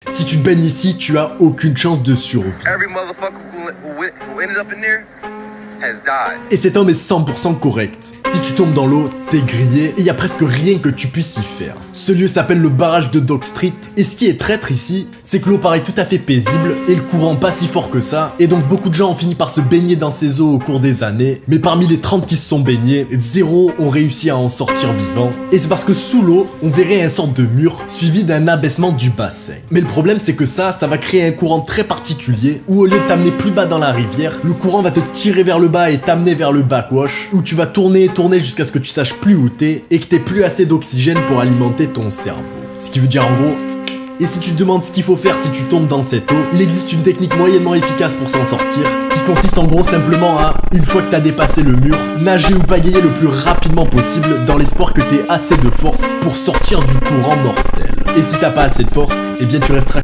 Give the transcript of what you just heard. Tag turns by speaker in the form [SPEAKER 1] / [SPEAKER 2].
[SPEAKER 1] Si tu te baignes ici, tu as aucune chance de survie. Et cet homme est 100% correct. Si tu tombes dans l'eau, t'es grillé et y a presque rien que tu puisses y faire. Ce lieu s'appelle le barrage de Dock Street et ce qui est traître ici, c'est que l'eau paraît tout à fait paisible et le courant pas si fort que ça, et donc beaucoup de gens ont fini par se baigner dans ces eaux au cours des années, mais parmi les 30 qui se sont baignés, 0 ont réussi à en sortir vivant, et c'est parce que sous l'eau, on verrait un sorte de mur suivi d'un abaissement du bassin. Mais le problème c'est que ça va créer un courant très particulier où au lieu de t'amener plus bas dans la rivière, le courant va te tirer vers le bas et t'amener vers le backwash, où tu vas tourner jusqu'à ce que tu saches plus où t'es et que t'aies plus assez d'oxygène pour alimenter ton cerveau. Ce qui veut dire en gros, et si tu te demandes ce qu'il faut faire si tu tombes dans cette eau, il existe une technique moyennement efficace pour s'en sortir, qui consiste en gros simplement à, une fois que t'as dépassé le mur, nager ou pagayer le plus rapidement possible dans l'espoir que t'aies assez de force pour sortir du courant mortel. Et si t'as pas assez de force, eh bien tu resteras